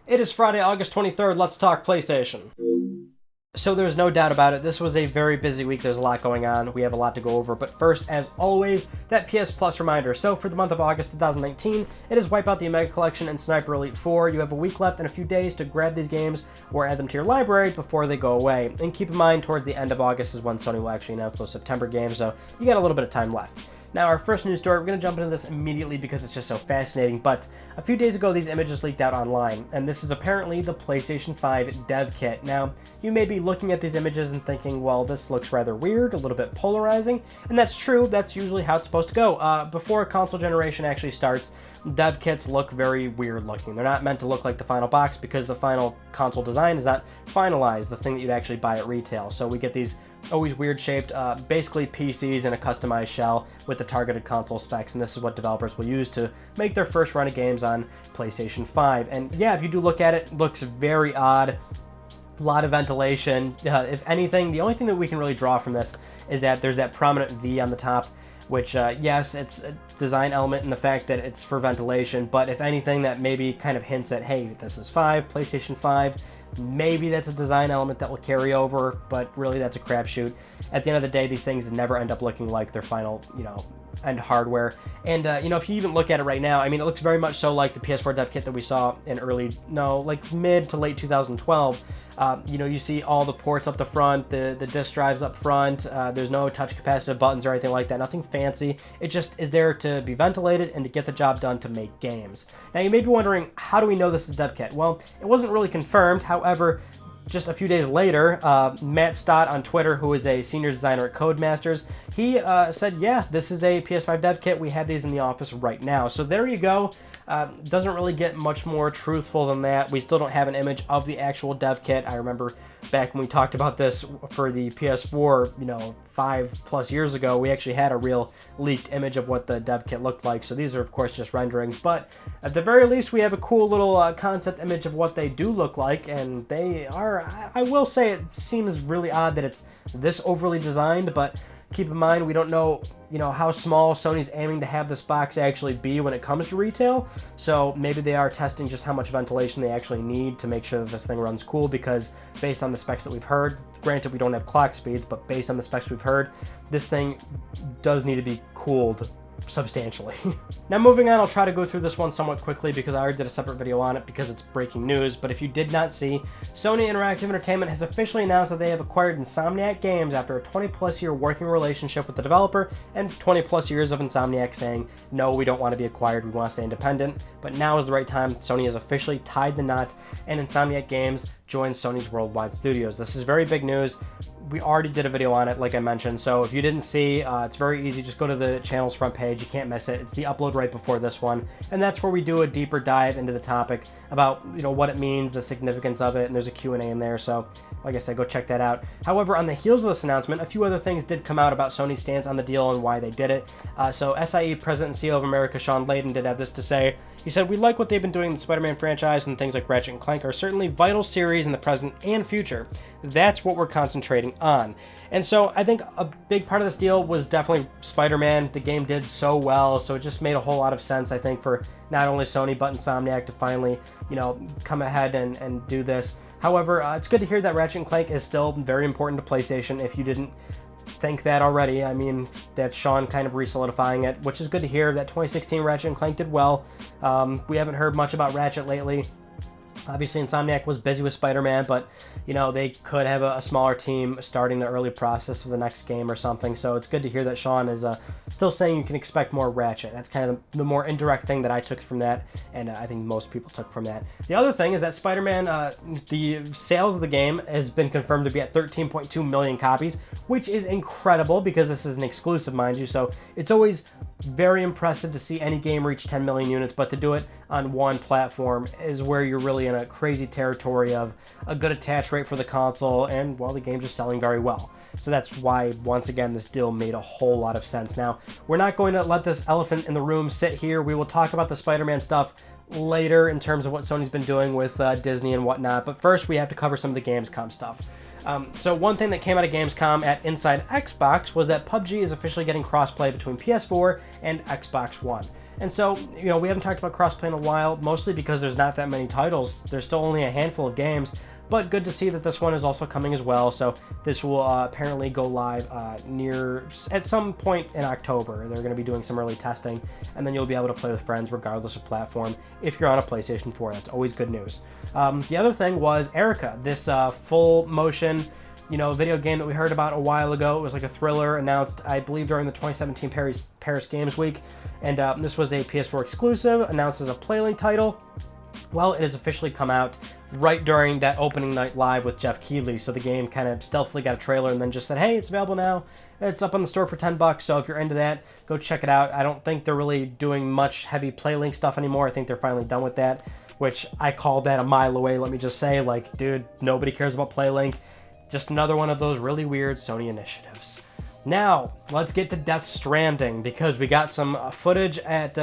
It is Friday, August 23rd. Let's talk PlayStation. So there's no doubt about it, this was a very busy week. There's a lot going on. We have a lot to go over. But first, as always, that PS Plus reminder. So for the month of August 2019, it is Wipeout the Omega Collection and Sniper Elite 4. You have a week left and a few days to grab these games or add them to your library before they go away. And keep in mind, towards the end of August is when Sony will actually announce those September games, so you got a little bit of time left. Now, our first news story, we're going to jump into this immediately because it's just so fascinating, but a few days ago, these images leaked out online, and this is apparently the PlayStation 5 dev kit. Now, you may be looking at these images and thinking, well, this looks rather weird, a little bit polarizing, and that's true. That's usually how it's supposed to go. Before a console generation actually starts, dev kits look very weird looking. They're not meant to look like the final box because the final console design is not finalized, the thing that you'd actually buy at retail. So we get these always weird shaped, basically PCs in a customized shell with the targeted console specs, and this is what developers will use to make their first run of games on PlayStation 5. And yeah, if you do look at it, it looks very odd. A lot of ventilation. If anything, the only thing that we can really draw from this is that there's that prominent V on the top, which, yes, it's a design element in the fact that it's for ventilation, but if anything, that maybe kind of hints at, hey, this is 5, PlayStation 5, maybe that's a design element that will carry over, but really that's a crapshoot. At the end of the day, these things never end up looking like their final, end hardware. And, if you even look at it right now, I mean, it looks very much so like the PS4 dev kit that we saw in mid to late 2012. You see all the ports up the front, the disk drives up front, there's no touch capacitive buttons or anything like that, nothing fancy. It just is there to be ventilated and to get the job done to make games. Now you may be wondering, how do we know this is dev kit? Well, it wasn't really confirmed. However, just a few days later, Matt Stott on Twitter, who is a senior designer at Codemasters, he said, yeah, this is a PS5 dev kit. We have these in the office right now. So there you go. Doesn't really get much more truthful than that. We still don't have an image of the actual dev kit. I remember back when we talked about this for the PS4, 5+ years ago, we actually had a real leaked image of what the dev kit looked like. So these are, of course, just renderings. But at the very least, we have a cool little concept image of what they do look like. And they are, I will say, it seems really odd that it's this overly designed, but keep in mind, we don't know, how small Sony's aiming to have this box actually be when it comes to retail. So maybe they are testing just how much ventilation they actually need to make sure that this thing runs cool, because based on the specs that we've heard, granted we don't have clock speeds, but based on the specs we've heard, this thing does need to be cooled substantially. Now moving on, I'll try to go through this one somewhat quickly because I already did a separate video on it because it's breaking news, but if you did not see, Sony Interactive Entertainment has officially announced that they have acquired Insomniac Games after a 20+ year working relationship with the developer and 20+ years of Insomniac saying, no, we don't want to be acquired, we want to stay independent, but now is the right time. Sony has officially tied the knot and Insomniac Games joins Sony's worldwide studios. This is very big news. We already did a video on it, like I mentioned, so if you didn't see, it's very easy. Just go to the channel's front page. You can't miss it. It's the upload right before this one, and that's where we do a deeper dive into the topic about, what it means, the significance of it, and there's a Q&A in there, so like I said, go check that out. However, on the heels of this announcement, a few other things did come out about Sony's stance on the deal and why they did it. So SIE President and CEO of America, Sean Layden, did have this to say. He said, we like what they've been doing in the Spider-Man franchise, and things like Ratchet and Clank are certainly vital series in the present and future. That's what we're concentrating on. And so I think a big part of this deal was definitely Spider-Man. The game did so well, so it just made a whole lot of sense, I think, for not only Sony but Insomniac to finally, come ahead and do this. However, it's good to hear that Ratchet and Clank is still very important to PlayStation. If you didn't think that already, I mean, that's Sean kind of re-solidifying it, which is good to hear. That 2016 Ratchet and Clank did well. We haven't heard much about Ratchet lately. Obviously, Insomniac was busy with Spider-Man, but, they could have a smaller team starting the early process for the next game or something. So it's good to hear that Sean is still saying you can expect more Ratchet. That's kind of the more indirect thing that I took from that, and I think most people took from that. The other thing is that Spider-Man, the sales of the game has been confirmed to be at 13.2 million copies, which is incredible because this is an exclusive, mind you. So it's always very impressive to see any game reach 10 million units, but to do it on one platform is where you're really in a crazy territory of a good attach rate for the console, and, well, the game's just selling very well. So that's why, once again, this deal made a whole lot of sense. Now, we're not going to let this elephant in the room sit here. We will talk about the Spider-Man stuff later in terms of what Sony's been doing with Disney and whatnot, but first we have to cover some of the Gamescom stuff. So one thing that came out of Gamescom at Inside Xbox was that PUBG is officially getting crossplay between PS4 and Xbox One. And so, you know, we haven't talked about crossplay in a while, mostly because there's not that many titles. There's still only a handful of games, but good to see that this one is also coming as well. So this will apparently go live at some point in October. They're going to be doing some early testing, and then you'll be able to play with friends regardless of platform if you're on a PlayStation 4. That's always good news. The other thing was Erica, this full motion, you know, video game that we heard about a while ago. It was like a thriller announced, I believe, during the 2017 Paris Games Week, and this was a PS4 exclusive, announced as a PlayLink title. Well, it has officially come out right during that opening night live with Jeff Keighley, so the game kind of stealthily got a trailer and then just said, hey, it's available now. It's up on the store for $10, so if you're into that, go check it out. I don't think they're really doing much heavy PlayLink stuff anymore. I think they're finally done with that, which I called that a mile away, let me just say. Like, dude, nobody cares about PlayLink. Just another one of those really weird Sony initiatives. Now, let's get to Death Stranding, because we got some footage at,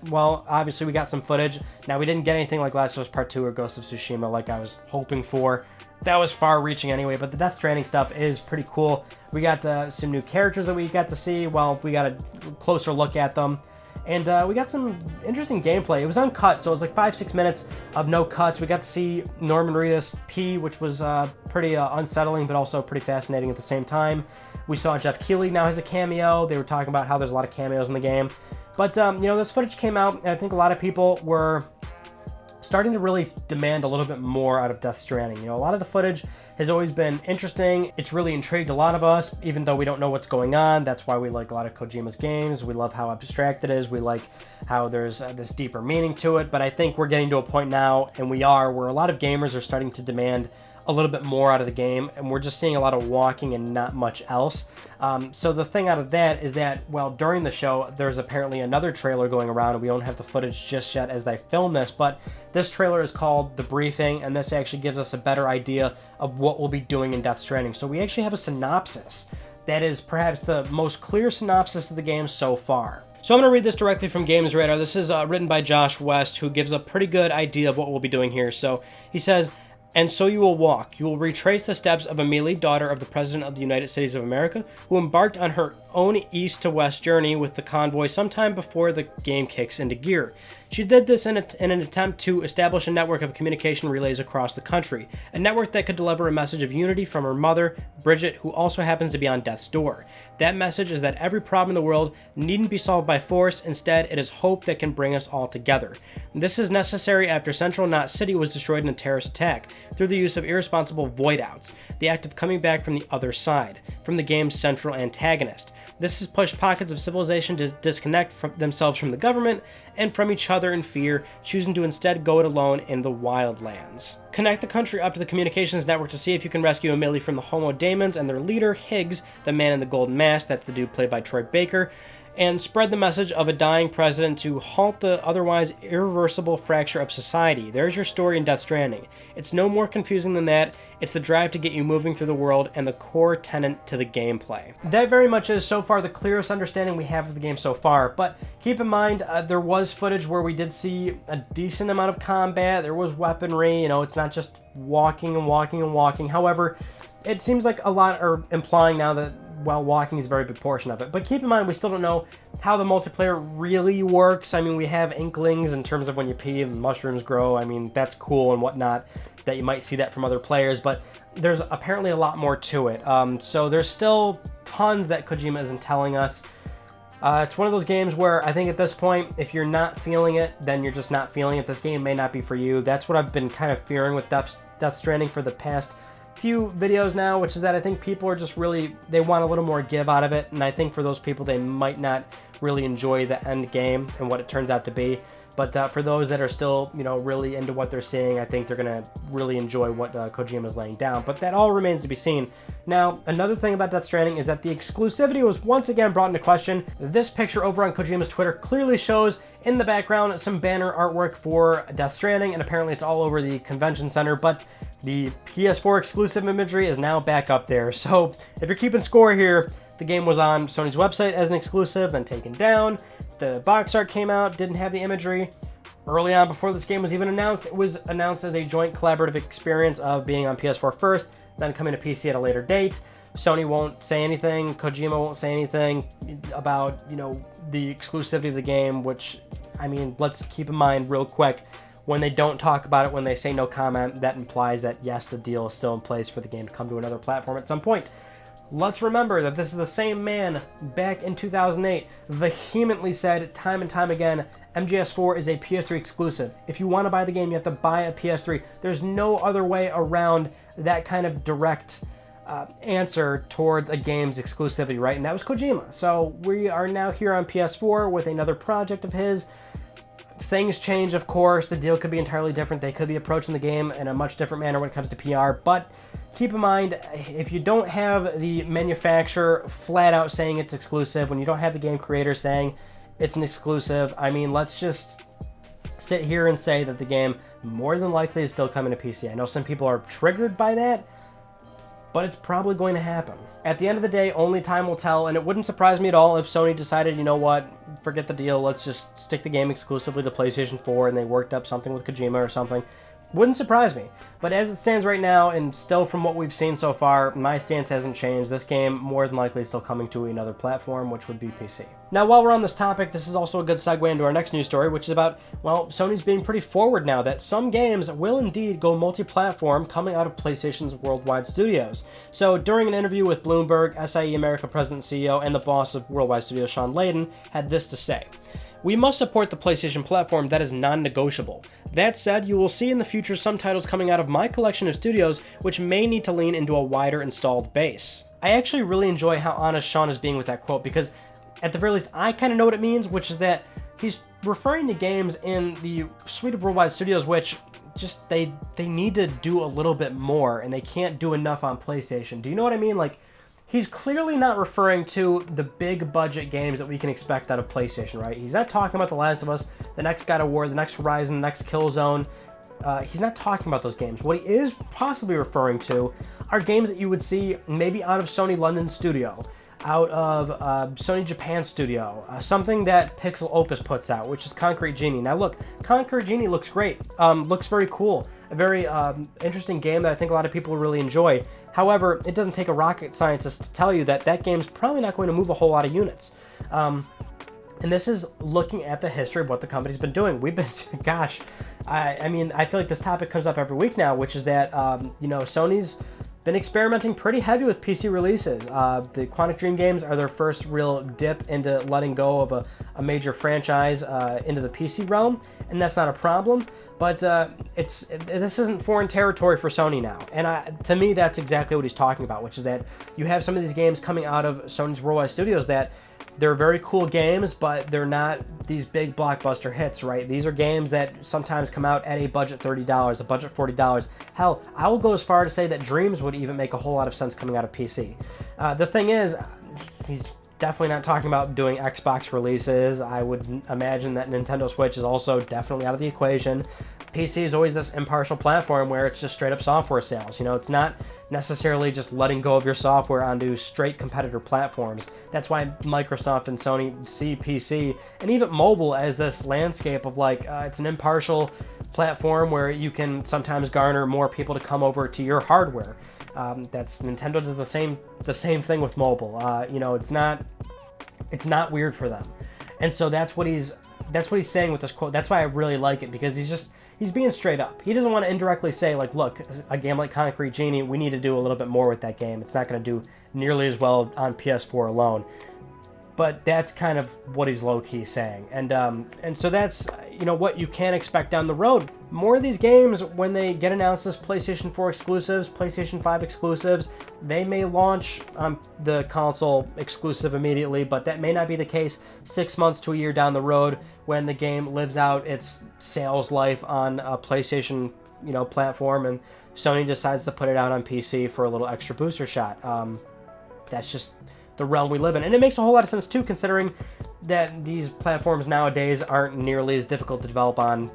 well, obviously we got some footage. Now, we didn't get anything like Last of Us Part 2 or Ghost of Tsushima like I was hoping for. That was far-reaching anyway, but the Death Stranding stuff is pretty cool. We got some new characters that we got to see. Well, we got a closer look at them. And we got some interesting gameplay. It was uncut, so it was like 5-6 minutes of no cuts. We got to see Norman Reedus P, which was pretty unsettling, but also pretty fascinating at the same time. We saw Jeff Keighley now has a cameo. They were talking about how there's a lot of cameos in the game. But, you know, this footage came out, and I think a lot of people were starting to really demand a little bit more out of Death Stranding. You know, a lot of the footage has always been interesting. It's really intrigued a lot of us, even though we don't know what's going on. That's why we like a lot of Kojima's games. We love how abstract it is. We like how there's this deeper meaning to it. But I think we're getting to a point now, and we are, where a lot of gamers are starting to demand a little bit more out of the game, and we're just seeing a lot of walking and not much else. So the thing out of that is that, well, during the show, there's apparently another trailer going around, and we don't have the footage just yet as they film this, but this trailer is called The Briefing, and this actually gives us a better idea of what we'll be doing in Death Stranding. So we actually have a synopsis that is perhaps the most clear synopsis of the game so far. So I'm going to read this directly from Games Radar. This is written by Josh West, who gives a pretty good idea of what we'll be doing here. So he says, "And so you will walk. You will retrace the steps of Amelie, daughter of the President of the United States of America, who embarked on her own east-to-west journey with the convoy sometime before the game kicks into gear. She did this in an attempt to establish a network of communication relays across the country, a network that could deliver a message of unity from her mother, Bridget, who also happens to be on death's door. That message is that every problem in the world needn't be solved by force. Instead, it is hope that can bring us all together. This is necessary after Central Knot City was destroyed in a terrorist attack through the use of irresponsible void-outs, the act of coming back from the other side, from the game's central antagonist. This has pushed pockets of civilization to disconnect themselves from the government and from each other in fear, choosing to instead go it alone in the wildlands. Connect the country up to the communications network to see if you can rescue Amelie from the Homo Daemons and their leader, Higgs, the man in the golden mask, that's the dude played by Troy Baker, and spread the message of a dying president to halt the otherwise irreversible fracture of society. There's your story in Death Stranding. It's no more confusing than that. It's the drive to get you moving through the world and the core tenet to the gameplay." That very much is so far the clearest understanding we have of the game so far, but keep in mind there was footage where we did see a decent amount of combat. There was weaponry, you know, it's not just walking and walking and walking. However, it seems like a lot are implying now that, well, walking is a very big portion of it. But keep in mind, we still don't know how the multiplayer really works. I mean, we have inklings in terms of when you pee and mushrooms grow. I mean, that's cool and whatnot, that you might see that from other players, but there's apparently a lot more to it. So there's still tons that Kojima isn't telling us. It's one of those games where I think at this point, if you're not feeling it, then you're just not feeling it. This game may not be for you. That's what I've been kind of fearing with Death Stranding for the past few videos now, which is that I think people are just really, they want a little more give out of it, and I think for those people, they might not really enjoy the end game and what it turns out to be. But for those that are still, you know, really into what they're seeing, I think they're going to really enjoy what Kojima's laying down. But that all remains to be seen. Now, another thing about Death Stranding is that the exclusivity was once again brought into question. This picture over on Kojima's Twitter clearly shows in the background some banner artwork for Death Stranding, and apparently it's all over the convention center, but the PS4 exclusive imagery is now back up there. So if you're keeping score here, the game was on Sony's website as an exclusive, then taken down. The box art came out, didn't have the imagery. Early on, before this game was even announced, it was announced as a joint collaborative experience of being on PS4 first, then coming to PC at a later date. Sony won't say anything, Kojima won't say anything about, you know, the exclusivity of the game, which I mean, let's keep in mind real quick, when they don't talk about it, when they say no comment, that implies that yes, the deal is still in place for the game to come to another platform at some point. Let's remember that this is the same man back in 2008 vehemently said time and time again, MGS4 is a PS3 exclusive. If you want to buy the game, you have to buy a PS3. There's no other way around that kind of direct answer towards a game's exclusivity, right? And that was Kojima. So we are now here on PS4 with another project of his. Things change, of course. The deal could be entirely different. They could be approaching the game in a much different manner when it comes to PR. But keep in mind, if you don't have the manufacturer flat out saying it's exclusive, when you don't have the game creator saying it's an exclusive, I mean, let's just sit here and say that the game more than likely is still coming to PC. I know some people are triggered by that, but it's probably going to happen. At the end of the day, only time will tell, and it wouldn't surprise me at all if Sony decided, you know what, forget the deal, let's just stick the game exclusively to PlayStation 4, and they worked up something with Kojima or something. Wouldn't surprise me. But as it stands right now, and still from what we've seen so far, my stance hasn't changed. This game more than likely is still coming to another platform, which would be PC. Now, while we're on this topic, this is also a good segue into our next news story, which is about, well, Sony's being pretty forward now that some games will indeed go multi-platform coming out of PlayStation's worldwide studios. So during an interview with Bloomberg, SIE America President and CEO and the boss of Worldwide Studios, Shawn Layden, had this to say. We must support the PlayStation platform, that is non-negotiable. That said, you will see in the future some titles coming out of my collection of studios which may need to lean into a wider installed base. I actually really enjoy how honest Shawn is being with that quote because at the very least I kind of know what it means, which is that he's referring to games in the suite of Worldwide Studios which just they need to do a little bit more and they can't do enough on PlayStation. Do you know what I mean? Like, he's clearly not referring to the big budget games that we can expect out of PlayStation, right? He's not talking about The Last of Us, the next God of War, the next Horizon, the next Killzone. He's not talking about those games. What he is possibly referring to are games that you would see maybe out of Sony London studio, out of Sony Japan studio, something that Pixel Opus puts out, which is Concrete Genie. Now look, Concrete Genie looks great, looks very cool, a very interesting game that I think a lot of people will really enjoy. However, it doesn't take a rocket scientist to tell you that that game's probably not going to move a whole lot of units. And this is looking at the history of what the company's been doing. We've been, gosh, I mean, I feel like this topic comes up every week now, which is that, you know, Sony's been experimenting pretty heavy with PC releases. The Quantic Dream games are their first real dip into letting go of a major franchise into the PC realm, and that's not a problem. But this isn't foreign territory for Sony now. And to me, that's exactly what he's talking about, which is that you have some of these games coming out of Sony's Worldwide Studios that they're very cool games, but they're not these big blockbuster hits, right? These are games that sometimes come out at a budget $30, a budget $40. Hell, I will go as far to say that Dreams would even make a whole lot of sense coming out of PC. The thing is, he's definitely not talking about doing Xbox releases. I would imagine that Nintendo Switch is also definitely out of the equation. PC is always this impartial platform where it's just straight up software sales. You know, it's not necessarily just letting go of your software onto straight competitor platforms. That's why Microsoft and Sony see PC and even mobile as this landscape of like, it's an impartial platform where you can sometimes garner more people to come over to your hardware. That's Nintendo does the same thing with mobile. You know, it's not weird for them, and so that's what he's saying with this quote. That's why I really like it, because he's being straight up. He doesn't want to indirectly say like, look, a game like Concrete Genie, we need to do a little bit more with that game. It's not going to do nearly as well on PS4 alone. But that's kind of what he's low-key saying. And so that's, you know, what you can expect down the road. More of these games, when they get announced as PlayStation 4 exclusives, PlayStation 5 exclusives, they may launch the console exclusive immediately, but that may not be the case 6 months to a year down the road when the game lives out its sales life on a PlayStation, you know, platform, and Sony decides to put it out on PC for a little extra booster shot. That's just the realm we live in. And it makes a whole lot of sense too, considering that these platforms nowadays aren't nearly as difficult to develop on,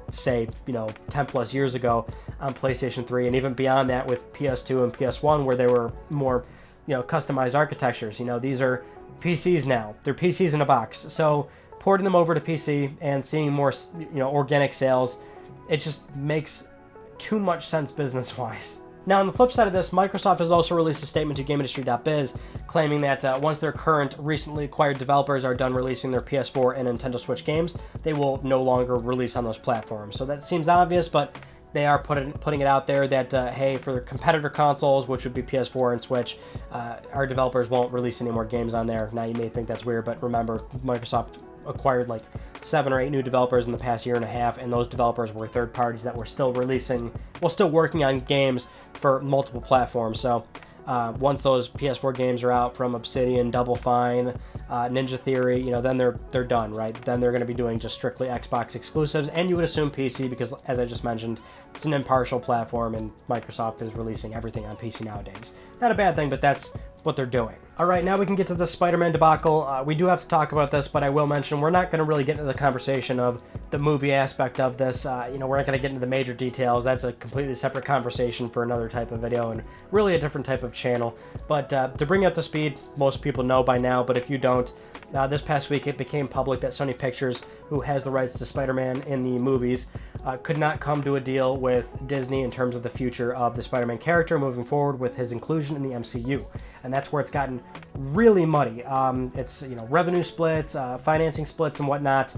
say, you know, 10 plus years ago on PlayStation 3, and even beyond that with PS2 and PS1, where they were more, you know, customized architectures. You know, these are PCs now. They're PCs in a box. So porting them over to PC and seeing more, you know, organic sales, it just makes too much sense business-wise. Now, on the flip side of this, Microsoft has also released a statement to GameIndustry.biz claiming that once their current recently acquired developers are done releasing their PS4 and Nintendo Switch games, they will no longer release on those platforms. So that seems obvious, but they are putting it out there that, hey, for their competitor consoles, which would be PS4 and Switch, our developers won't release any more games on there. Now, you may think that's weird, but remember, Microsoft acquired like 7 or 8 new developers in the past year and a half, and those developers were third parties that were still still working on games for multiple platforms. So once those PS4 games are out from Obsidian, Double Fine, Ninja Theory, then they're done, right? Then they're going to be doing just strictly Xbox exclusives, and you would assume PC because, as I just mentioned, it's an impartial platform, and Microsoft is releasing everything on PC nowadays. Not a bad thing, but that's what they're doing. All right, now we can get to the Spider-Man debacle. We do have to talk about this, but I will mention we're not going to really get into the conversation of the movie aspect of this. We're not going to get into the major details. That's a completely separate conversation for another type of video and really a different type of channel. But to bring you up to speed, most people know by now, but if you don't, this past week it became public that Sony Pictures, who has the rights to Spider-Man in the movies, could not come to a deal with Disney in terms of the future of the Spider-Man character moving forward with his inclusion in the MCU. And that's where it's gotten really muddy. It's revenue splits, financing splits and whatnot,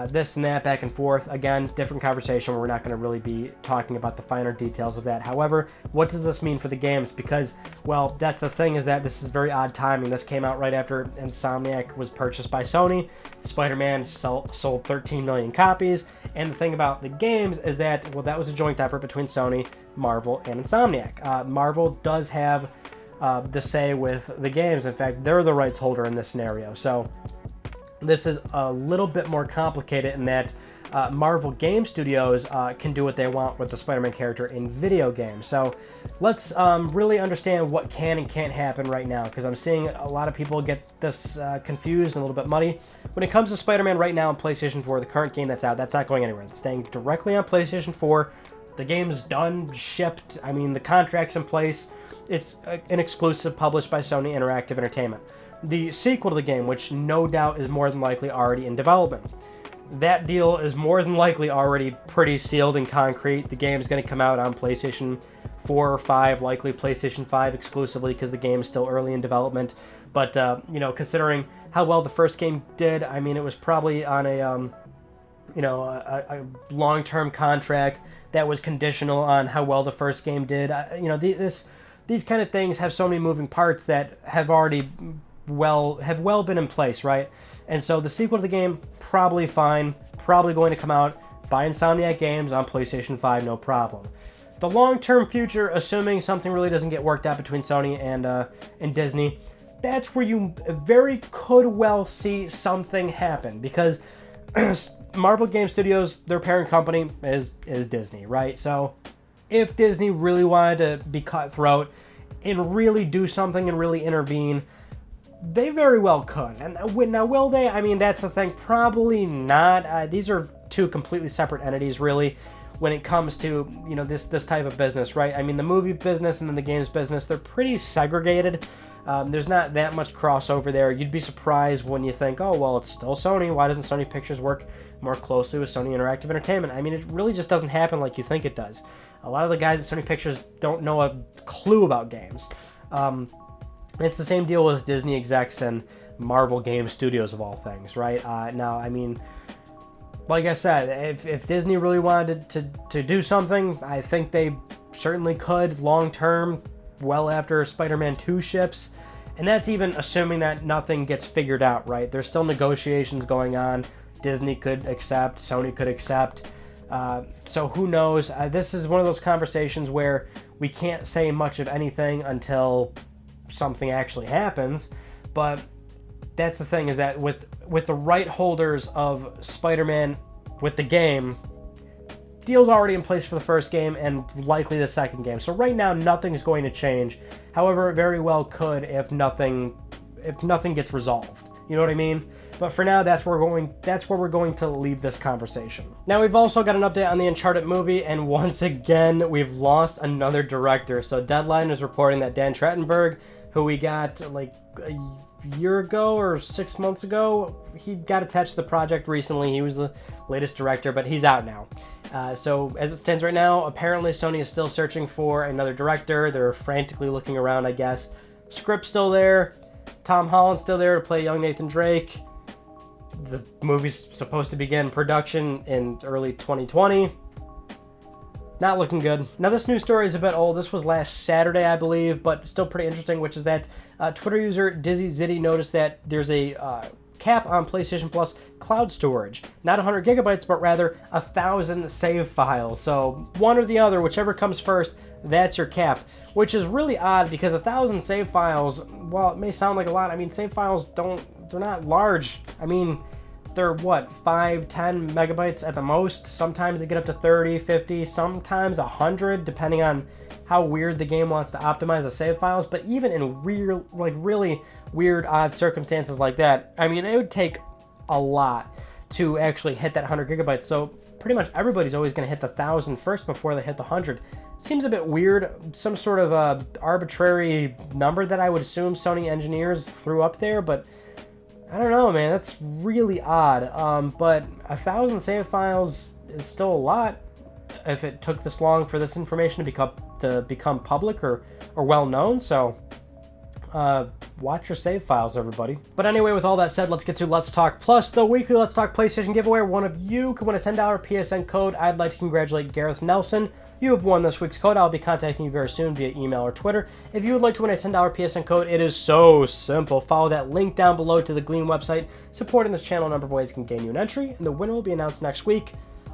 this and that, back and forth. Again, different conversation. We're not going to really be talking about the finer details of that. However, what does this mean for the games? Because, well, that's the thing, is that this is very odd timing. This came out right after Insomniac was purchased by Sony. Spider-Man sold 13 million copies. And the thing about the games is that, well, that was a joint effort between Sony, Marvel, and Insomniac. Marvel does have the say with the games. In fact, they're the rights holder in this scenario. So this is a little bit more complicated in that Marvel Game Studios can do what they want with the Spider-Man character in video games. So let's really understand what can and can't happen right now, because I'm seeing a lot of people get this confused and a little bit muddy. When it comes to Spider-Man right now on PlayStation 4, the current game that's out, that's not going anywhere. It's staying directly on PlayStation 4. The game's done, shipped. I mean, the contract's in place. It's an exclusive published by Sony Interactive Entertainment. The sequel to the game, which no doubt is more than likely already in development, that deal is more than likely already pretty sealed in concrete. The game is going to come out on PlayStation 4 or 5, likely PlayStation 5 exclusively because the game is still early in development. But, considering how well the first game did, I mean, it was probably on a long-term contract that was conditional on how well the first game did. These kind of things have so many moving parts that have already well been in place, right? And so the sequel to the game, probably fine, probably going to come out by Insomniac Games on PlayStation 5, no problem. The long-term future, assuming something really doesn't get worked out between Sony and Disney, that's where you very could well see something happen, because Marvel Game Studios, their parent company, is Disney, right? So if Disney really wanted to be cutthroat and really do something and really intervene, they very well could. And now, will they? I mean, that's the thing. Probably not. These are two completely separate entities, really, when it comes to, this type of business, right? I mean, the movie business and then the games business, they're pretty segregated. There's not that much crossover there. You'd be surprised when you think, oh, well, it's still Sony. Why doesn't Sony Pictures work more closely with Sony Interactive Entertainment? I mean, it really just doesn't happen like you think it does. A lot of the guys at Sony Pictures don't know a clue about games. It's the same deal with Disney execs and Marvel Game Studios, of all things, right? Now, I mean, like I said, if Disney really wanted to do something, I think they certainly could long-term, well after Spider-Man 2 ships. And that's even assuming that nothing gets figured out, right? There's still negotiations going on. Disney could accept, Sony could accept. So who knows? This is one of those conversations where we can't say much of anything until something actually happens. But that's the thing, is that with the right holders of Spider-Man with the game, deal's already in place for the first game and likely the second game. So right now, nothing's going to change. However, it very well could if nothing gets resolved. You know what I mean? But for now, that's where we're going to leave this conversation. Now, we've also got an update on the Uncharted movie, and once again, we've lost another director. So Deadline is reporting that Dan Trachtenberg, who we got like a year ago or 6 months ago, he got attached to the project recently. He was the latest director, but he's out now. So as it stands right now, apparently Sony is still searching for another director. They're frantically looking around, I guess. Script's still there. Tom Holland's still there to play young Nathan Drake. The movie's supposed to begin production in early 2020. Not looking good. Now, this news story is a bit old. This was last Saturday, I believe, but still pretty interesting, which is that Twitter user Dizzy Zitty noticed that there's a cap on PlayStation Plus cloud storage. Not 100 gigabytes, but rather 1,000 save files. So one or the other, whichever comes first, that's your cap, which is really odd because 1,000 save files, well, it may sound like a lot. I mean, save files they're not large. I mean, they're what, 5, 10 megabytes at the most. Sometimes they get up to 30, 50, sometimes 100, depending on how weird the game wants to optimize the save files. But even in real, like really weird, odd circumstances like that, I mean, it would take a lot to actually hit that 100 gigabytes. So pretty much everybody's always going to hit the 1,000 first before they hit the 100. Seems a bit weird. Some sort of arbitrary number that I would assume Sony engineers threw up there, but I don't know, man. That's really odd. But 1,000 save files is still a lot if it took this long for this information to become public or well known. So watch your save files, everybody. But anyway, with all that said, let's get to Let's Talk Plus, the weekly Let's Talk PlayStation giveaway. One of you can win a $10 PSN code. I'd like to congratulate Gareth Nelson. You have won this week's code. I'll be contacting you very soon via email or Twitter. If you would like to win a $10 PSN code, it is so simple. Follow that link down below to the Gleam website. Supporting this channel, a number of ways can gain you an entry, and the winner will be announced next week.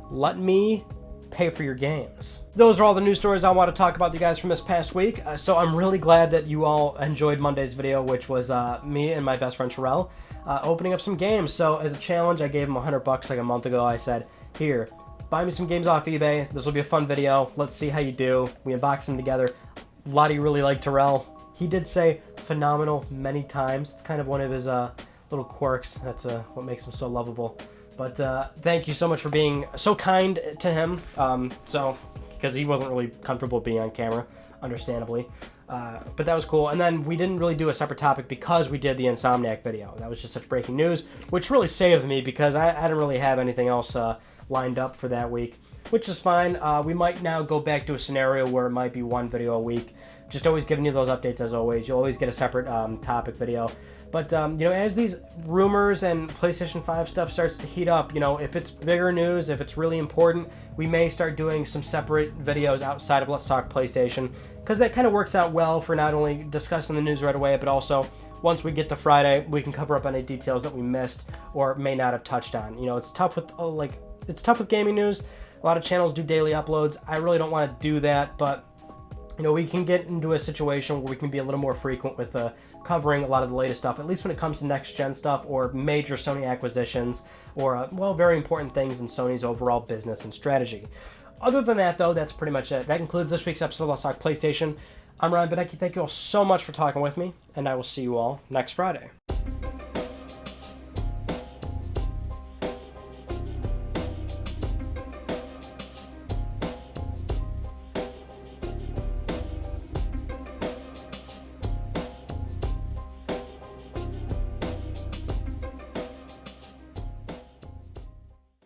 Let me pay for your games. Those are all the news stories I want to talk about with you guys from this past week. So I'm really glad that you all enjoyed Monday's video, which was me and my best friend Terrell opening up some games. So as a challenge, I gave him $100 like a month ago. I said, here, buy me some games off eBay. This will be a fun video. Let's see how you do. We unboxed them together. A lot of you really like Terrell. He did say phenomenal many times. It's kind of one of his little quirks. That's what makes him so lovable. But thank you so much for being so kind to him. Because he wasn't really comfortable being on camera, understandably. But that was cool. And then we didn't really do a separate topic because we did the Insomniac video. That was just such breaking news, which really saved me because I didn't really have anything else lined up for that week, which is fine. We might now go back to a scenario where it might be one video a week. Just always giving you those updates as always. You'll always get a separate topic video. But, as these rumors and PlayStation 5 stuff starts to heat up, if it's bigger news, if it's really important, we may start doing some separate videos outside of Let's Talk PlayStation, because that kind of works out well for not only discussing the news right away, but also once we get to Friday, we can cover up any details that we missed or may not have touched on. It's tough with gaming news. A lot of channels do daily uploads. I really don't want to do that, but we can get into a situation where we can be a little more frequent with covering a lot of the latest stuff, at least when it comes to next-gen stuff or major Sony acquisitions or, very important things in Sony's overall business and strategy. Other than that, though, that's pretty much it. That concludes this week's episode of Let's Talk PlayStation. I'm Ryan Badecki. Thank you all so much for talking with me, and I will see you all next Friday.